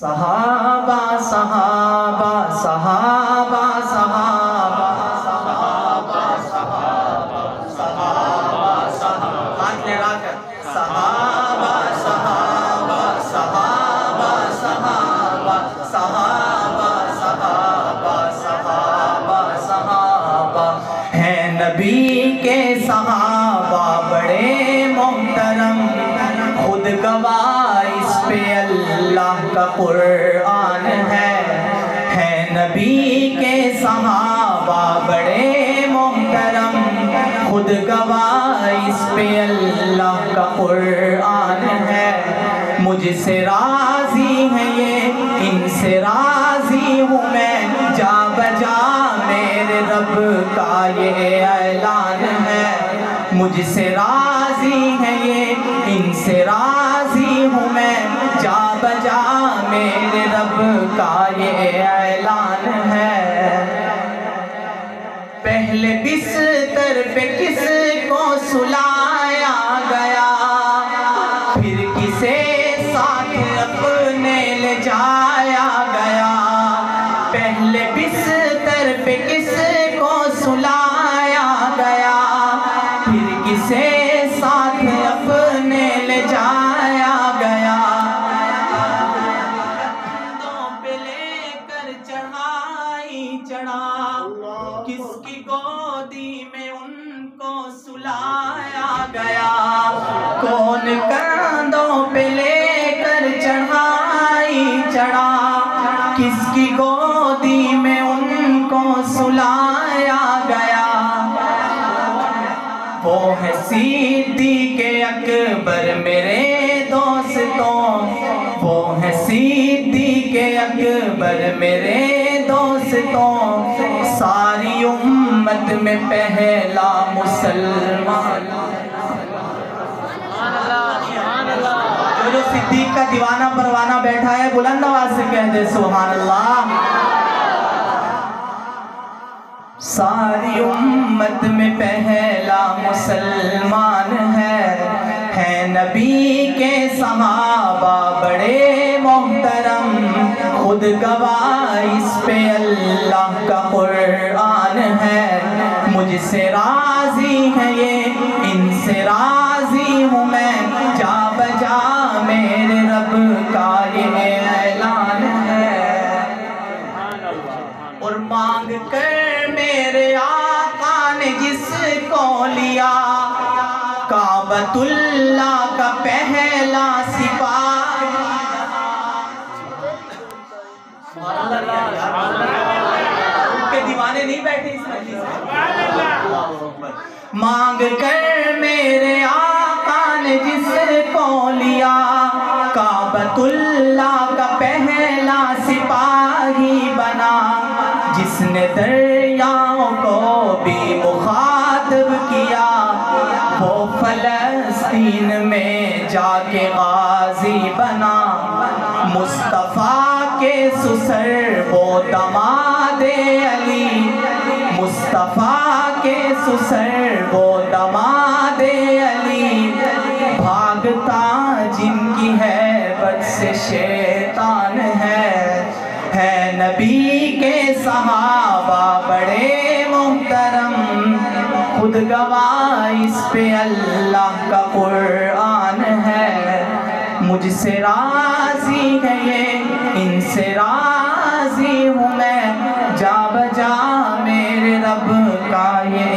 صحابہ صحابہ صحابہ صحابہ صحابہ صحابہ صحابہ صحابہ ہاتھ لہرا کر صحابہ صحابہ صحابہ صحابہ صحابہ صحابہ صحابہ صحابہ ہیں نبی کے صحابہ بڑے محترم، خود گواہ اس پہ اللہ کا قرآن ہے نبی کے صحابہ بڑے محترم، خود گواہ اس پہ اللہ کا قرآن ہے۔ مجھ سے راضی ہے یہ، ان سے راضی ہوں میں، جا بجا میرے رب کا یہ اعلان ہے۔ مجھ سے راضی ہے یہ، ان سے راضی ہوں میں، جا بجا میرے رب کا یہ اعلان ہے۔ پہلے بستر پہ کس کو سلایا گیا، پھر کسے ساتھ اپنے لے جایا گیا۔ پہلے بستر پہ کس کو سلایا گیا، پھر کسے ساتھ اپنے لے جایا گیا۔ کندھوں پہ لے کر چڑھائی چڑھا، کس کی گودی میں ان کو سلایا گیا۔ کون کندھوں پہ لے کر چڑھائی چڑھا، کس کی گودی میں ان کو سلایا گیا۔ وہ ہے صدیق اکبر میرے دوستوں، وہ ہے صدیق اکبر میرے دوستوں، ساری امت میں پہلا مسلمان۔ جو صدیق کا دیوانہ پروانہ بیٹھا ہے بلند آواز سے کہہ دے سبحان اللہ۔ ساری امت میں پہلا مسلمان ہے نبی کے صحابہ بڑے محترم، خود گواہ اس پہ اللہ کا قرآن ہے۔ مجھ سے راضی ہے یہ، ان سے راضی ہوں میں، جا بجا میرے رب کا یہ اعلان ہے۔ اور مانگ کر میرے آقا نے جس کو لیا، کعبۃ اللہ کا پہلا سپاہی۔ ان کے دیوانے نہیں بیٹھے اس مجلس میں۔ مانگ کر میرے آقا نے جس کو لیا، کعبۃ اللہ کا پہلا سپاہی بنا، جس نے دریاؤں کو بھی مخاطب کیا، وہ فلسطین میں جا کے غازی بنا۔ مصطفیٰ کے سسر وہ دماد علی، مصطفیٰ کے سسر وہ دماد علی، بھاگتا جن کی ہیبت سے شیطان ہے نبی کے صحابہ بڑے محترم، خود گواہ اس پہ اللہ کا قرآن ہے۔ مجھ سے راضی ہے یہ، ان سے راضی ہوں میں، جا بجا میرے رب کا یہ